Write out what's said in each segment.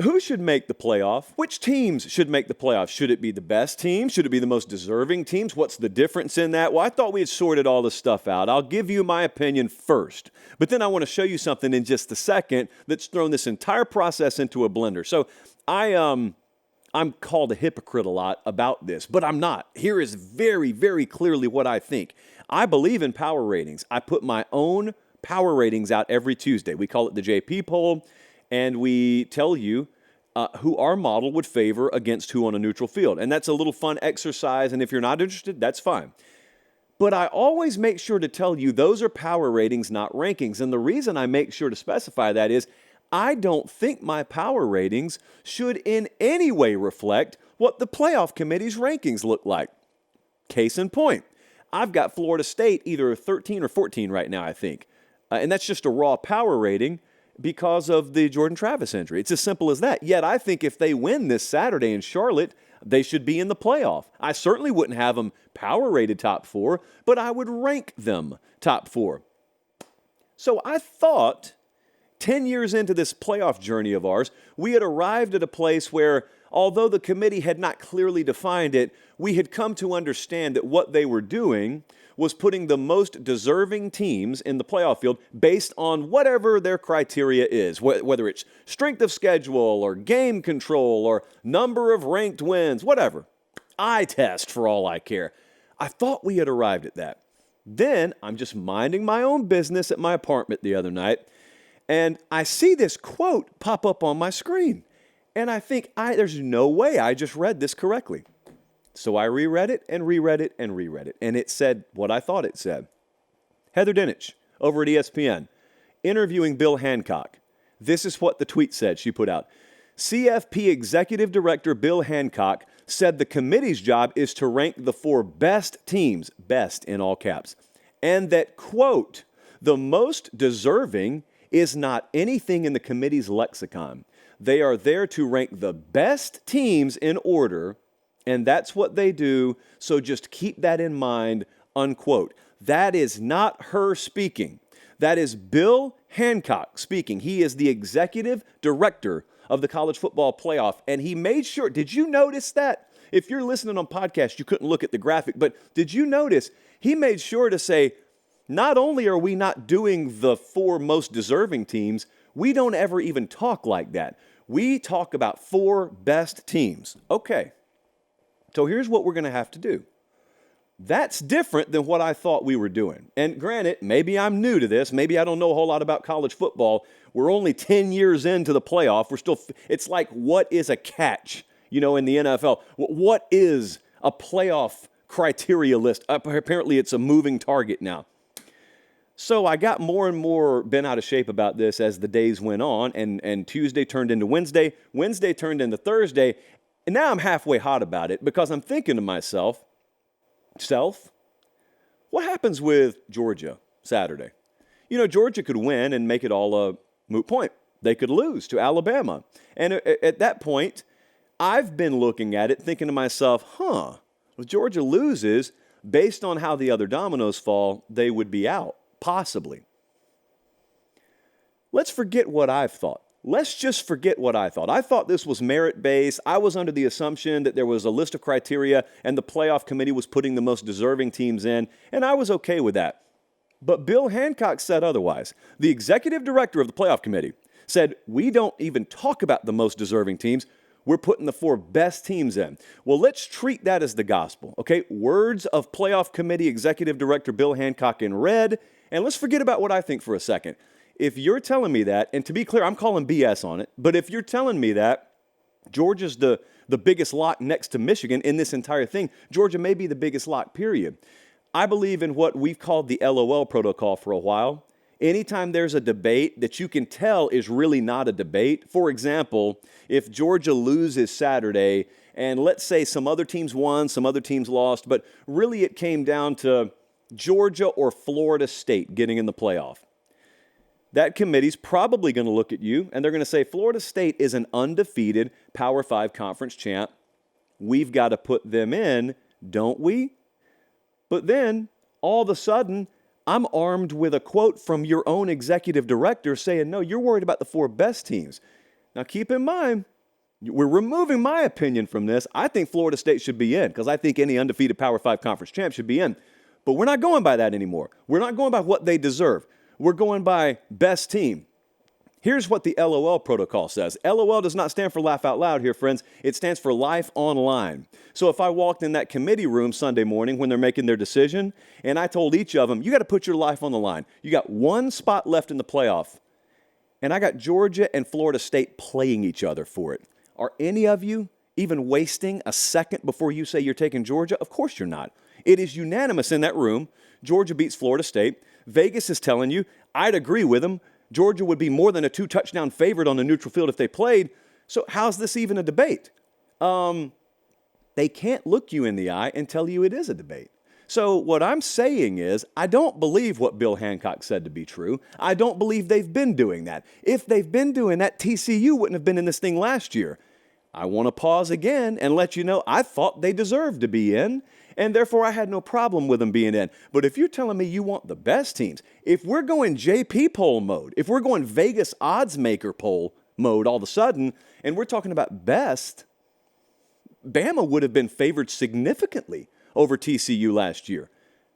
Who should make the playoff? Which teams should make the playoff? Should it be the best teams? Should it be the most deserving teams? What's the difference in that? Well, I thought we had sorted all this stuff out. I'll give you my opinion first, but then I want to show you something in just a second that's thrown this entire process into a blender. So I'm called a hypocrite a lot about this, but I'm not. Here is very, very clearly what I think. I believe in power ratings. I put my own power ratings out every Tuesday. We call it the JP poll. And we tell you who our model would favor against who on a neutral field. And that's a little fun exercise, and if you're not interested, that's fine. But I always make sure to tell you those are power ratings, not rankings. And the reason I make sure to specify that is I don't think my power ratings should in any way reflect what the playoff committee's rankings look like. Case in point, I've got Florida State either 13 or 14 right now, I think. And that's just a raw power rating because of the Jordan Travis injury. It's as simple as that. Yet I think if they win this Saturday in Charlotte, they should be in the playoff. I certainly wouldn't have them power rated top 4, but I would rank them top 4. So I thought 10 years into this playoff journey of ours, we had arrived at a place where, although the committee had not clearly defined it, we had come to understand that what they were doing was putting the most deserving teams in the playoff field based on whatever their criteria is, whether it's strength of schedule or game control or number of ranked wins, whatever. Eye test for all I care. I thought we had arrived at that. Then I'm just minding my own business at my apartment the other night, and I see this quote pop up on my screen. And I think, there's no way I just read this correctly. So I reread it and reread it and reread it. And it said what I thought it said. Heather Dinich, over at ESPN, interviewing Bill Hancock. This is what the tweet said she put out. CFP Executive Director Bill Hancock said the committee's job is to rank the 4 best teams, best in all caps, and that, quote, the most deserving is not anything in the committee's lexicon. They are there to rank the best teams in order, and that's what they do, so just keep that in mind, unquote. That is not her speaking. That is Bill Hancock speaking. He is the executive director of the college football playoff, and he made sure, did you notice that? If you're listening on podcast, you couldn't look at the graphic, but did you notice he made sure to say, not only are we not doing the 4 most deserving teams, we don't ever even talk like that. We talk about 4 best teams. Okay. So here's what we're going to have to do. That's different than what I thought we were doing. And granted, maybe I'm new to this. Maybe I don't know a whole lot about college football. We're only 10 years into the playoff. It's like, what is a catch, in the NFL? What is a playoff criteria list? Apparently, it's a moving target now. So I got more and more bent out of shape about this as the days went on, and Tuesday turned into Wednesday. Wednesday turned into Thursday. And now I'm halfway hot about it because I'm thinking to myself, what happens with Georgia Saturday? Georgia could win and make it all a moot point. They could lose to Alabama. And at that point, I've been looking at it thinking to myself, if Georgia loses, based on how the other dominoes fall, they would be out, possibly. Let's forget what I've thought. Let's just forget what I thought. I thought this was merit-based. I was under the assumption that there was a list of criteria and the playoff committee was putting the most deserving teams in, and I was okay with that. But Bill Hancock said otherwise. The executive director of the playoff committee said, we don't even talk about the most deserving teams. We're putting the 4 best teams in. Well, let's treat that as the gospel, okay? Words of playoff committee executive director Bill Hancock in red, and let's forget about what I think for a second. If you're telling me that, and to be clear, I'm calling BS on it, but if you're telling me that Georgia's the biggest lock next to Michigan in this entire thing, Georgia may be the biggest lock, period. I believe in what we've called the LOL protocol for a while. Anytime there's a debate that you can tell is really not a debate, for example, if Georgia loses Saturday, and let's say some other teams won, some other teams lost, but really it came down to Georgia or Florida State getting in the playoff. That committee's probably going to look at you, and they're going to say, Florida State is an undefeated Power 5 conference champ. We've got to put them in, don't we? But then, all of a sudden, I'm armed with a quote from your own executive director saying, no, you're worried about the 4 best teams. Now, keep in mind, We're removing my opinion from this. I think Florida State should be in because I think any undefeated Power 5 conference champ should be in. But we're not going by that anymore. We're not going by what they deserve. We're going by best team. Here's what the LOL protocol says. LOL does not stand for laugh out loud here, friends. It stands for life online. So if I walked in that committee room Sunday morning when they're making their decision, and I told each of them, you got to put your life on the line. You got one spot left in the playoff, and I got Georgia and Florida State playing each other for it. Are any of you even wasting a second before you say you're taking Georgia? Of course you're not. It is unanimous in that room. Georgia beats Florida State. Vegas is telling you, I'd agree with them. Georgia would be more than a 2-touchdown favorite on the neutral field if they played. So how's this even a debate? They can't look you in the eye and tell you it is a debate. So what I'm saying is I don't believe what Bill Hancock said to be true. I don't believe they've been doing that. If they've been doing that, TCU wouldn't have been in this thing last year. I want to pause again and let you know I thought they deserved to be in, and therefore I had no problem with them being in. But if you're telling me you want the best teams, if we're going JP poll mode, if we're going Vegas odds maker poll mode all of a sudden, and we're talking about best, Bama would have been favored significantly over TCU last year.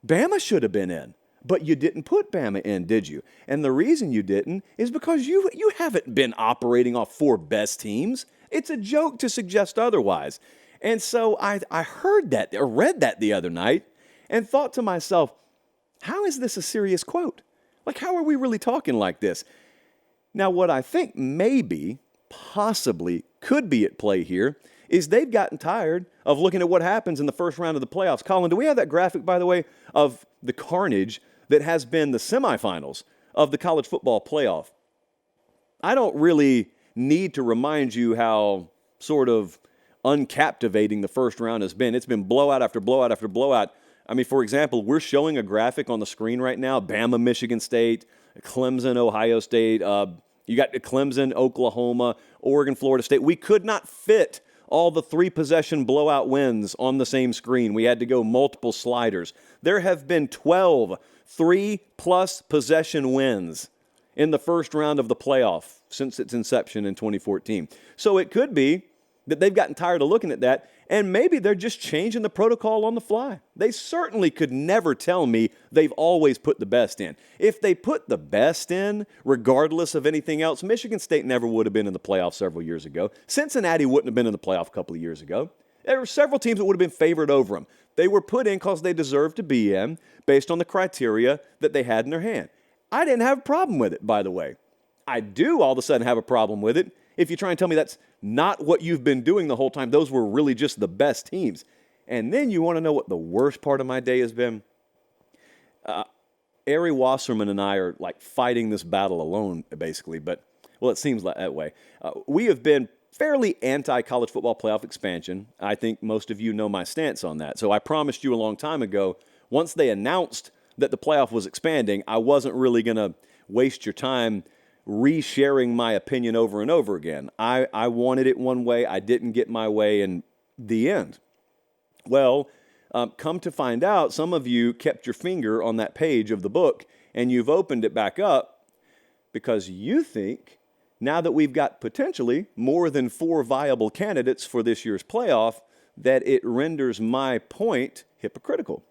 Bama should have been in, but you didn't put Bama in, did you? And the reason you didn't is because you haven't been operating off 4 best teams. It's a joke to suggest otherwise. And so I heard that or read that the other night and thought to myself, how is this a serious quote? Like, how are we really talking like this? Now, what I think maybe, possibly, could be at play here is they've gotten tired of looking at what happens in the first round of the playoffs. Colin, do we have that graphic, by the way, of the carnage that has been the semifinals of the college football playoff? I don't really need to remind you how sort of uncaptivating the first round has been. It's been blowout after blowout after blowout. I mean, for example, we're showing a graphic on the screen right now, Bama, Michigan State, Clemson, Ohio State. You got Clemson, Oklahoma, Oregon, Florida State. We could not fit all the 3-possession blowout wins on the same screen. We had to go multiple sliders. There have been 12 3-plus possession wins in the first round of the playoff since its inception in 2014. So it could be that they've gotten tired of looking at that, and maybe they're just changing the protocol on the fly. They certainly could never tell me they've always put the best in. If they put the best in, regardless of anything else, Michigan State never would have been in the playoff several years ago. Cincinnati wouldn't have been in the playoff a couple of years ago. There were several teams that would have been favored over them. They were put in because they deserved to be in based on the criteria that they had in their hand. I didn't have a problem with it, by the way. I do all of a sudden have a problem with it if you try and tell me that's not what you've been doing the whole time. Those were really just the best teams. And then you want to know what the worst part of my day has been? Ari Wasserman and I are like fighting this battle alone, basically. But, well, it seems like that way. We have been fairly anti-college football playoff expansion. I think most of you know my stance on that. So I promised you a long time ago, once they announced that the playoff was expanding, I wasn't really going to waste your time resharing my opinion over and over again. I wanted it one way. I didn't get my way, and the end. Well, come to find out, some of you kept your finger on that page of the book, and you've opened it back up because you think now that we've got potentially more than 4 viable candidates for this year's playoff, that it renders my point hypocritical.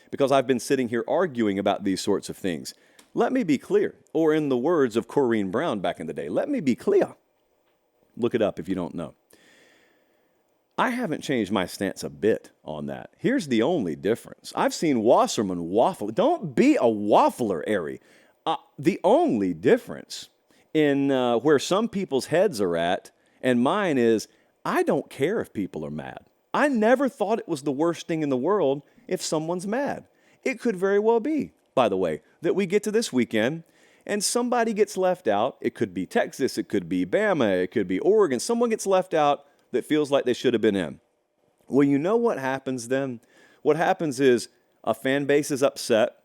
Because I've been sitting here arguing about these sorts of things. Let me be clear, or in the words of Corrine Brown back in the day, let me be clear. Look it up if you don't know. I haven't changed my stance a bit on that. Here's the only difference. I've seen Wasserman waffle. Don't be a waffler, Ari. The only difference in where some people's heads are at and mine is I don't care if people are mad. I never thought it was the worst thing in the world if someone's mad. It could very well be, by the way, that we get to this weekend and somebody gets left out. It could be Texas, it could be Bama, it could be Oregon. Someone gets left out that feels like they should have been in. Well, you know what happens then? What happens is a fan base is upset.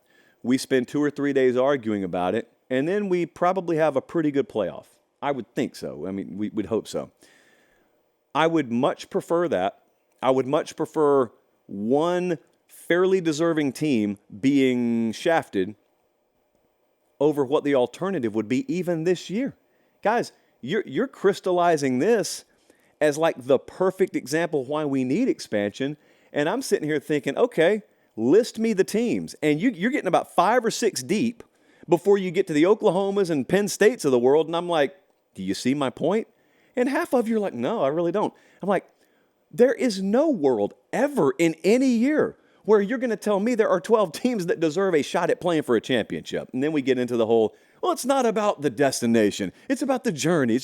We spend 2 or 3 days arguing about it, and then we probably have a pretty good playoff. I would think so. I mean, we'd hope so. I would much prefer that. I would much prefer one fairly deserving team being shafted over what the alternative would be even this year. Guys, you're crystallizing this as like the perfect example why we need expansion. And I'm sitting here thinking, okay, list me the teams. And you're getting about 5 or 6 deep before you get to the Oklahomas and Penn States of the world. And I'm like, do you see my point? And half of you are like, no, I really don't. I'm like, there is no world ever in any year where you're going to tell me there are 12 teams that deserve a shot at playing for a championship. And then we get into the whole, well, it's not about the destination. It's about the journey.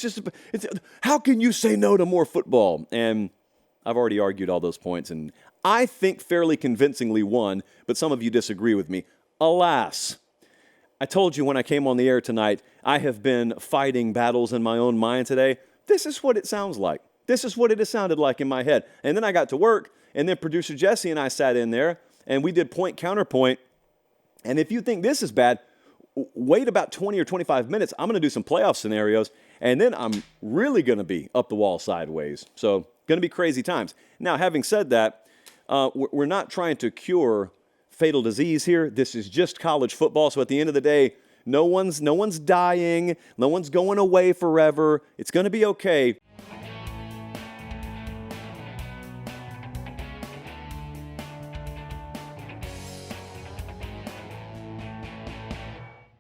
How can you say no to more football? And I've already argued all those points, and I think fairly convincingly won, but some of you disagree with me. Alas, I told you when I came on the air tonight, I have been fighting battles in my own mind today. This is what it sounds like. This is what it has sounded like in my head. And then I got to work, and then producer Jesse and I sat in there, and we did point counterpoint. And if you think this is bad, wait about 20 or 25 minutes. I'm going to do some playoff scenarios, and then I'm really going to be up the wall sideways. So going to be crazy times. Now, having said that, we're not trying to cure fatal disease here. This is just college football. So at the end of the day, no one's dying. No one's going away forever. It's going to be okay.